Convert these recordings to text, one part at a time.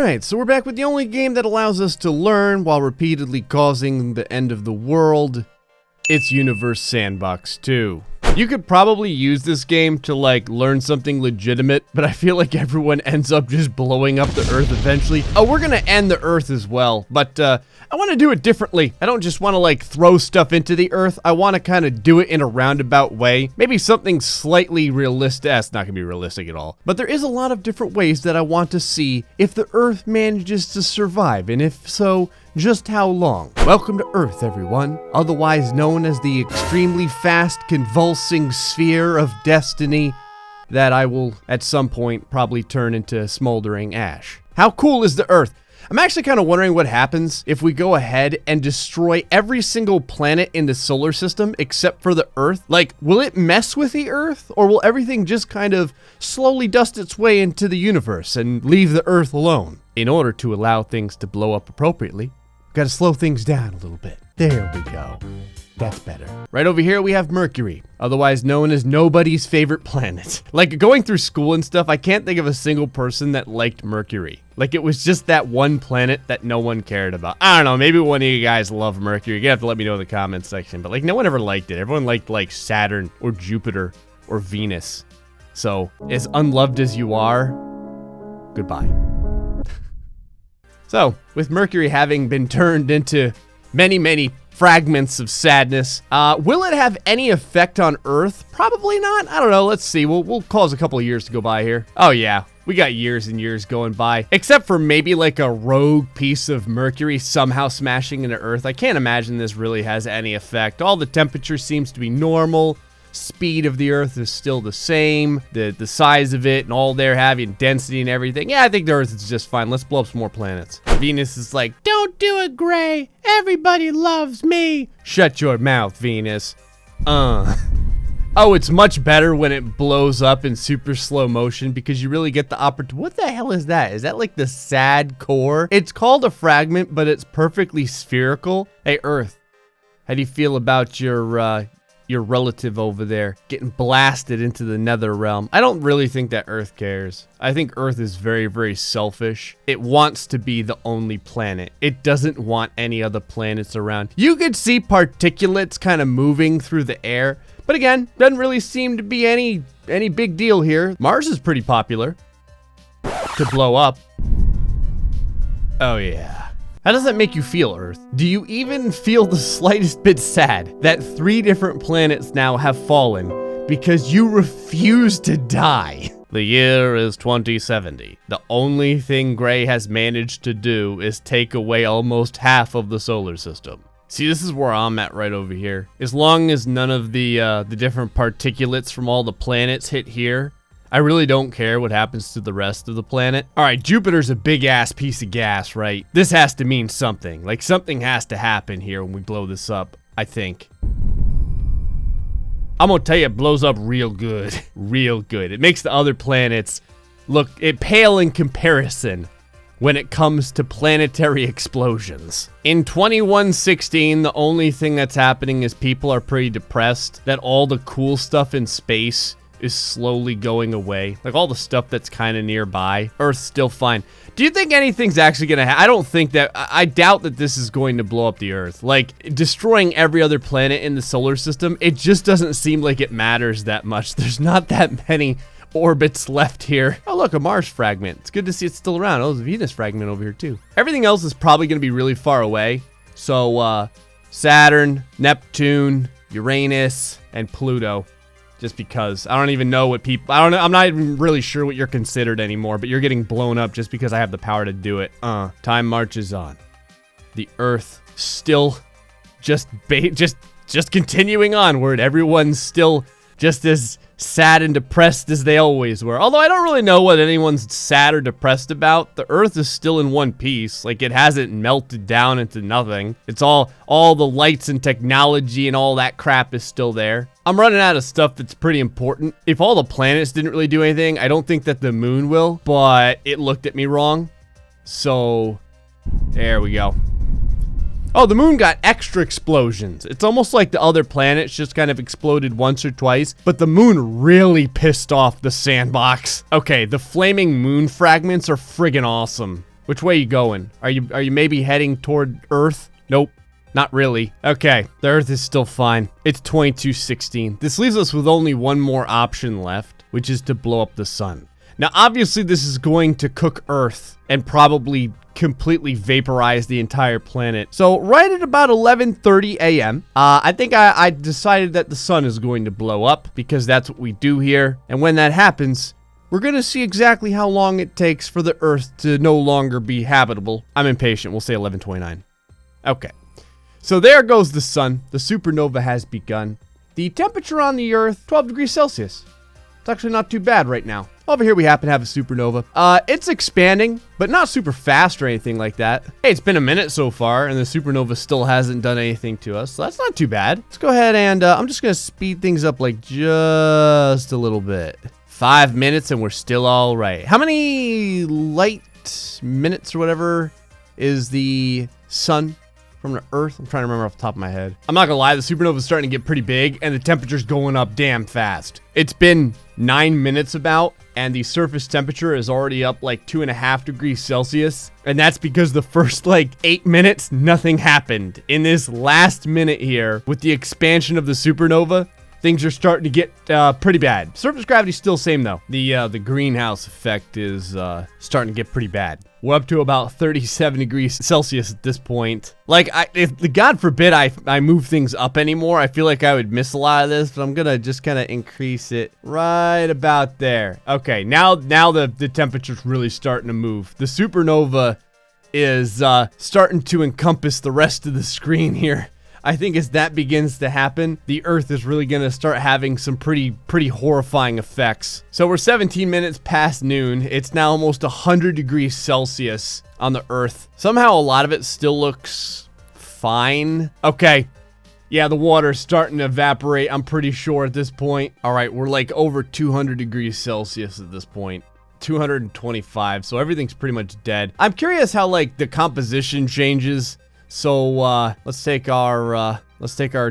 Alright, so we're back with the only game that allows us to learn while repeatedly causing the end of the world. It's Universe Sandbox 2. You could probably use this game to, like, learn something legitimate, but I feel like everyone ends up just blowing up the Earth eventually. Oh, we're gonna end the Earth as well, but, I want to do it differently. I don't just want to, like, throw stuff into the Earth. I want to kind of do it in a roundabout way. Maybe something slightly realistic. That's not gonna be realistic at all. But there is a lot of different ways that I want to see if the Earth manages to survive, and if so, just how long. Welcome to Earth, everyone, otherwise known as the extremely fast, convulsing sphere of destiny that I will, at some point, probably turn into smoldering ash. How cool is the Earth? I'm actually kind of wondering what happens if we go ahead and destroy every single planet in the solar system except for the Earth. Like, will it mess with the Earth, or will everything just kind of slowly dust its way into the universe and leave the Earth alone? In order to allow things to blow up appropriately, gotta slow things down a little bit. There we go. That's better. Right over here we have Mercury, otherwise known as nobody's favorite planet. Like, going through school and stuff, I can't think of a single person that liked Mercury. Like, it was just that one planet that no one cared about. I don't know, maybe one of you guys love Mercury. You're gonna have to let me know in the comments section, but like, no one ever liked it. Everyone liked, like, Saturn or Jupiter or Venus. So, as unloved as you are, goodbye. So, with Mercury having been turned into many fragments of sadness, will it have any effect on Earth? Probably not. I don't know. Let's see. We'll cause a couple of years to go by here. Oh yeah, we got years and years going by. Except for maybe like a rogue piece of Mercury somehow smashing into Earth. I can't imagine this really has any effect. All the temperature seems to be normal. Speed of the Earth is still the same. The size of it and all they're having, density and everything. Yeah, I think the Earth is just fine. Let's blow up some more planets. Venus is like, don't do it, Gray. Everybody loves me. Shut your mouth, Venus. Oh, it's much better when it blows up in super slow motion because you really get the opportunity. What the hell is that? Is that like the sad core? It's called a fragment, but it's perfectly spherical. Hey, Earth, how do you feel about your relative over there getting blasted into the nether realm? I don't really think that Earth cares. I think Earth is very selfish. It wants to be the only planet. It doesn't want any other planets around. You could see particulates kind of moving through the air, but again, doesn't really seem to be any big deal here. Mars is pretty popular to blow up. Oh yeah. How does that make you feel, Earth? Do you even feel the slightest bit sad that 3 different planets now have fallen because you refuse to die? The year is 2070. The only thing Gray has managed to do is take away almost half of the solar system. See, this is where I'm at right over here. As long as none of the different particulates from all the planets hit here, I really don't care what happens to the rest of the planet. All right, Jupiter's a big-ass piece of gas, right? This has to mean something. Like, something has to happen here when we blow this up, I think. I'm gonna tell you, it blows up real good. Real good. It makes the other planets look pale in comparison when it comes to planetary explosions. In 2116, the only thing that's happening is people are pretty depressed that all the cool stuff in space is slowly going away. Like all the stuff that's kind of nearby. Earth's still fine. Do you think anything's actually gonna happen? I don't think that, I doubt that this is going to blow up the Earth. Like, destroying every other planet in the solar system, it just doesn't seem like it matters that much. There's not that many orbits left here. Oh look, a Mars fragment. It's good to see it's still around. Oh, there's a Venus fragment over here too. Everything else is probably gonna be really far away. So, Saturn, Neptune, Uranus, and Pluto. Just because I don't even know what people, I don't know, I'm not even really sure what you're considered anymore, but you're getting blown up just because I have the power to do it. Time marches on. The Earth still just continuing onward. Everyone's still just as sad and depressed as they always were. Although I don't really know what anyone's sad or depressed about. The Earth is still in one piece. Like, it hasn't melted down into nothing. It's all the lights and technology and all that crap is still there. I'm running out of stuff that's pretty important. If all the planets didn't really do anything, I don't think that the moon will, but it looked at me wrong. So, there we go. Oh, the moon got extra explosions. It's almost like the other planets just kind of exploded once or twice, but the moon really pissed off the Sandbox. Okay, the flaming moon fragments are friggin' awesome. Which way you going? Are you maybe heading toward Earth? Nope. Not really. Okay, the Earth is still fine. It's 2216. This leaves us with only one more option left, which is to blow up the sun. Now, obviously, this is going to cook Earth and probably completely vaporize the entire planet. So, right at about 11:30 a.m., I think I decided that the sun is going to blow up because that's what we do here. And when that happens, we're going to see exactly how long it takes for the Earth to no longer be habitable. I'm impatient. We'll say 11:29. Okay. So there goes the sun. The supernova has begun. The temperature on the Earth, 12 degrees Celsius. It's actually not too bad right now. Over here, we happen to have a supernova. It's expanding, but not super fast or anything like that. Hey, it's been a minute so far, and the supernova still hasn't done anything to us, so that's not too bad. Let's go ahead and I'm just going to speed things up like just a little bit. 5 minutes, and we're still all right. How many light minutes or whatever is the sun from the Earth? I'm trying to remember off the top of my head. I'm not gonna lie, the supernova is starting to get pretty big and the temperature's going up damn fast. It's been 9 minutes about, and the surface temperature is already up like 2.5 degrees Celsius. And that's because the first like 8 minutes, nothing happened. In this last minute here, with the expansion of the supernova, things are starting to get pretty bad. Surface gravity's still the same though. The greenhouse effect is starting to get pretty bad. We're up to about 37 degrees Celsius at this point. Like, if God forbid I move things up anymore, I feel like I would miss a lot of this, but I'm gonna just kind of increase it right about there. Okay, now the temperature's really starting to move. The supernova is starting to encompass the rest of the screen here. I think as that begins to happen, the Earth is really going to start having some pretty horrifying effects. So we're 17 minutes past noon. It's now almost 100 degrees Celsius on the Earth. Somehow a lot of it still looks fine. Okay. Yeah, the water's starting to evaporate, I'm pretty sure at this point. All right, we're like over 200 degrees Celsius at this point. 225, so everything's pretty much dead. I'm curious how like the composition changes. So let's take our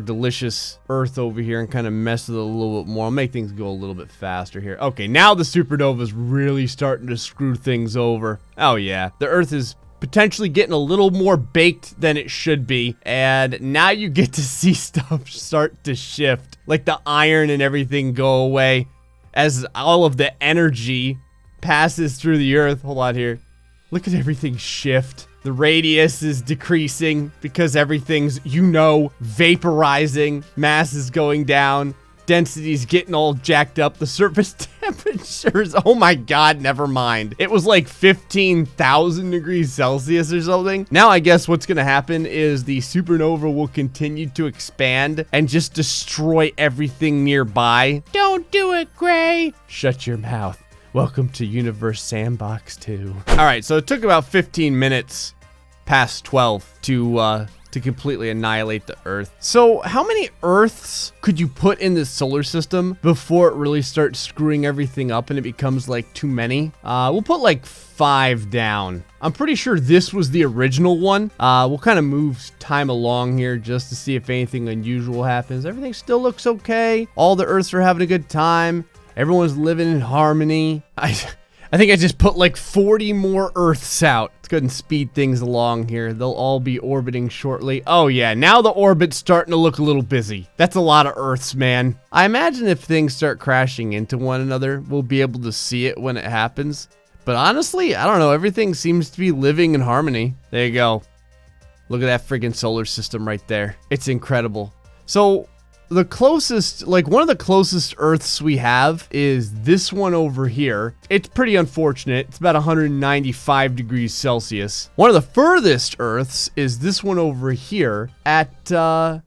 delicious Earth over here and kind of mess with it a little bit more. I'll make things go a little bit faster here. Okay, now the supernova is really starting to screw things over. Oh yeah, the Earth is potentially getting a little more baked than it should be, and now you get to see stuff start to shift, like the iron and everything go away as all of the energy passes through the Earth. Hold on here. Look at everything shift. The radius is decreasing because everything's, vaporizing. Mass is going down. Density's getting all jacked up. The surface temperatures, oh my god, never mind. It was like 15,000 degrees Celsius or something. Now I guess what's gonna happen is the supernova will continue to expand and just destroy everything nearby. Don't do it, Gray. Shut your mouth. Welcome to Universe Sandbox 2. All right, so it took about 15 minutes past 12 to completely annihilate the Earth. So how many Earths could you put in this solar system before it really starts screwing everything up and it becomes like too many? We'll put like 5 down. I'm pretty sure this was the original one. We'll kind of move time along here just to see if anything unusual happens. Everything still looks okay. All the Earths are having a good time. Everyone's living in harmony. I think I just put like 40 more Earths out. Let's go ahead and speed things along here. They'll all be orbiting shortly. Oh yeah, now the orbit's starting to look a little busy. That's a lot of Earths, man. I imagine if things start crashing into one another, we'll be able to see it when it happens. But honestly, I don't know. Everything seems to be living in harmony. There you go. Look at that friggin' solar system right there. It's incredible. So the closest, like one of the closest Earths we have is this one over here. It's pretty unfortunate. It's about 195 degrees Celsius. One of the furthest Earths is this one over here at, oh,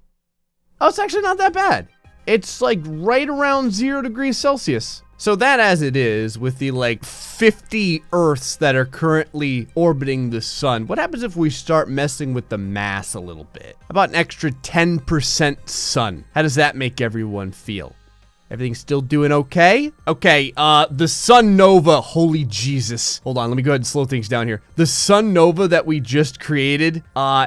it's actually not that bad. It's like right around 0 degrees Celsius. So that as it is, with the like 50 Earths that are currently orbiting the sun, what happens if we start messing with the mass a little bit? About an extra 10% sun. How does that make everyone feel? Everything's still doing okay. Okay, the sun nova, holy Jesus. Hold on, let me go ahead and slow things down here. The sun nova that we just created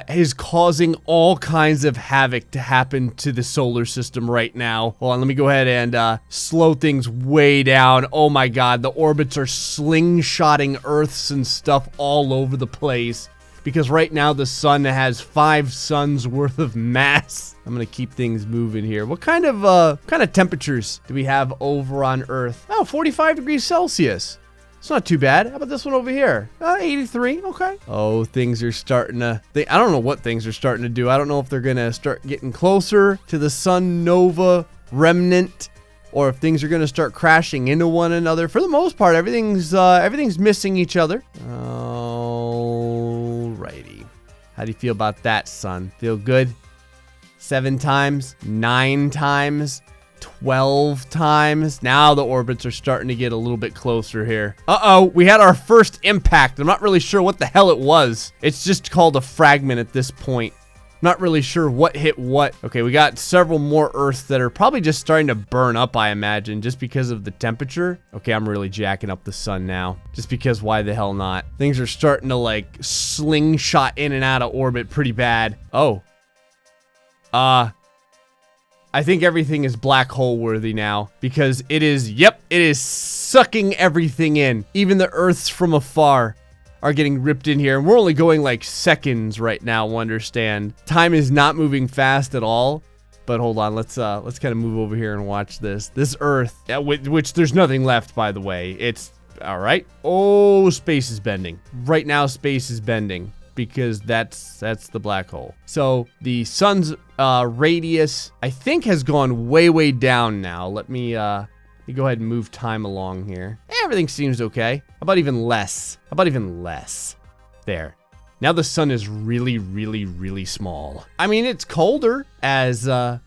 is causing all kinds of havoc to happen to the solar system right now. Hold on, let me go ahead and slow things way down. Oh my God, the orbits are slingshotting Earths and stuff all over the place. Because right now the sun has 5 suns worth of mass. I'm gonna keep things moving here. What kind of temperatures do we have over on Earth? Oh, 45 degrees Celsius. It's not too bad. How about this one over here? 83, okay. Oh, things are starting to, I don't know what things are starting to do. I don't know if they're gonna start getting closer to the sun nova remnant, or if things are gonna start crashing into one another. For the most part, everything's missing each other. Alrighty. How do you feel about that, son? Feel good? 7 times, 9 times, 12 times. Now the orbits are starting to get a little bit closer here. Uh-oh, we had our first impact. I'm not really sure what the hell it was. It's just called a fragment at this point. Not really sure what hit what. Okay, we got several more Earths that are probably just starting to burn up, I imagine, just because of the temperature. Okay, I'm really jacking up the sun now. Just because, why the hell not? Things are starting to, like, slingshot in and out of orbit pretty bad. Oh. I think everything is black hole worthy now. Because it is, yep, it is sucking everything in. Even the Earths from afar are getting ripped in here, and we're only going like seconds right now, understand. Time is not moving fast at all, but hold on, let's kind of move over here and watch this. This Earth, which there's nothing left, by the way. It's, all right. Oh, space is bending. Right now, space is bending, because that's the black hole. So the sun's radius, I think, has gone way down now. Let me go ahead and move time along here. Everything seems okay. How about even less? How about even less? There. Now the sun is really small. I mean, it's colder as the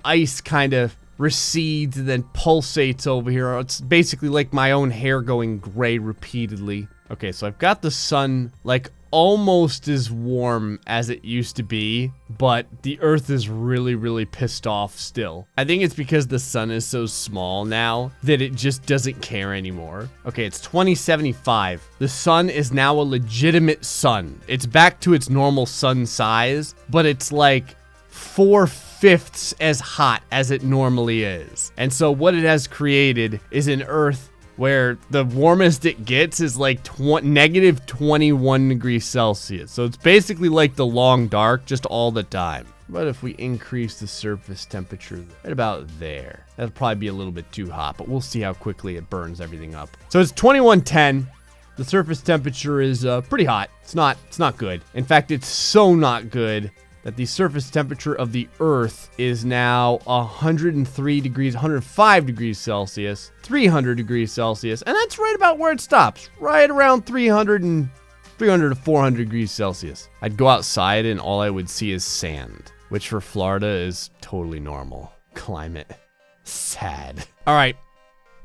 ice kind of recedes and then pulsates over here. It's basically like my own hair going gray repeatedly. Okay, so I've got the sun like almost as warm as it used to be, but the Earth is really pissed off still. I think it's because the sun is so small now that it just doesn't care anymore. Okay, it's 2075. The sun is now a legitimate sun. It's back to its normal sun size, but it's like 4/5 as hot as it normally is. And so what it has created is an Earth where the warmest it gets is like negative 21 degrees Celsius. So it's basically like the long dark, just all the time. But if we increase the surface temperature right about there, that'll probably be a little bit too hot, but we'll see how quickly it burns everything up. So it's 2110. The surface temperature is pretty hot. It's not good. In fact, it's so not good that the surface temperature of the Earth is now 105 degrees Celsius, 300 degrees Celsius, and that's right about where it stops, right around 300 to 400 degrees Celsius. I'd go outside and all I would see is sand, which for Florida is totally normal climate. Sad. All right,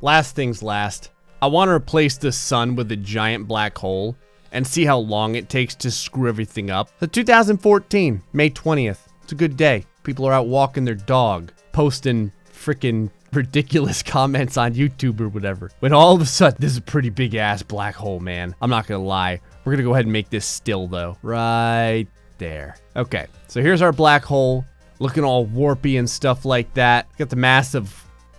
last things last. I want to replace the sun with a giant black hole and see how long it takes to screw everything up. So 2014, May 20th. It's a good day. People are out walking their dog, posting freaking ridiculous comments on YouTube or whatever. When all of a sudden, this is a pretty big ass black hole, man. I'm not gonna lie. We're gonna go ahead and make this still though. Right there. Okay, so here's our black hole, looking all warpy and stuff like that. Got the mass of,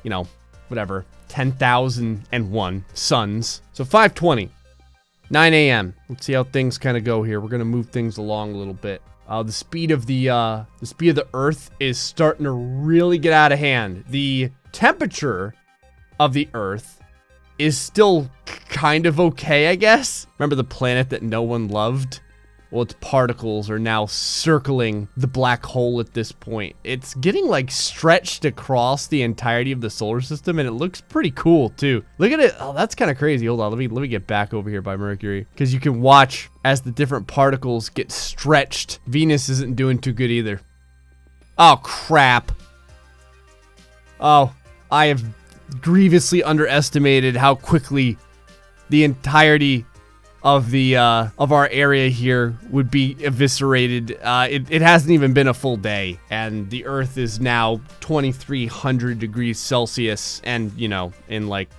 you know, whatever, 10,001 suns. So 5:20. 9 a.m. Let's see how things kind of go here. We're gonna move things along a little bit. The speed of the Earth is starting to really get out of hand. The temperature of the Earth is still kind of okay, I guess. Remember the planet that no one loved? Well, its particles are now circling the black hole at this point. It's getting like stretched across the entirety of the solar system, and it looks pretty cool too. Look at it. Oh, that's kind of crazy. Hold on, let me get back over here by Mercury, because you can watch as the different particles get stretched. Venus isn't doing too good either. Oh, crap. Oh, I have grievously underestimated how quickly the entirety of the of our area here would be eviscerated. It hasn't even been a full day, and the Earth is now 2,300 degrees Celsius, and you know, in like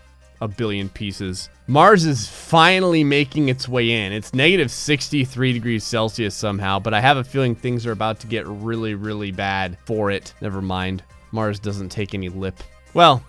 a billion pieces. Mars is finally making its way in. It's negative 63 degrees Celsius somehow, but I have a feeling things are about to get really, really bad for it. Never mind. Mars doesn't take any lip. Well,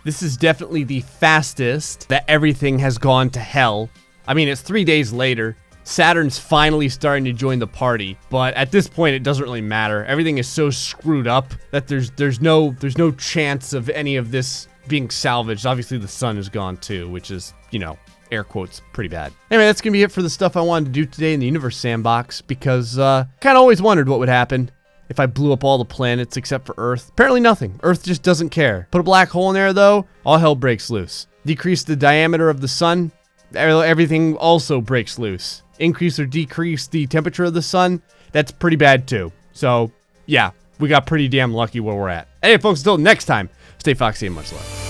this is definitely the fastest that everything has gone to hell. I mean, it's 3 days later. Saturn's finally starting to join the party, but at this point, it doesn't really matter. Everything is so screwed up that there's no chance of any of this being salvaged. Obviously, the sun is gone too, which is, you know, air quotes, pretty bad. Anyway, that's gonna be it for the stuff I wanted to do today in the Universe Sandbox, because kind of always wondered what would happen if I blew up all the planets except for Earth. Apparently nothing. Earth just doesn't care. Put a black hole in there though, all hell breaks loose. Decrease the diameter of the sun, everything also breaks loose. Increase or decrease the temperature of the sun, that's pretty bad too. So yeah, we got pretty damn lucky where we're at. Anyway folks, until next time, stay foxy and much love.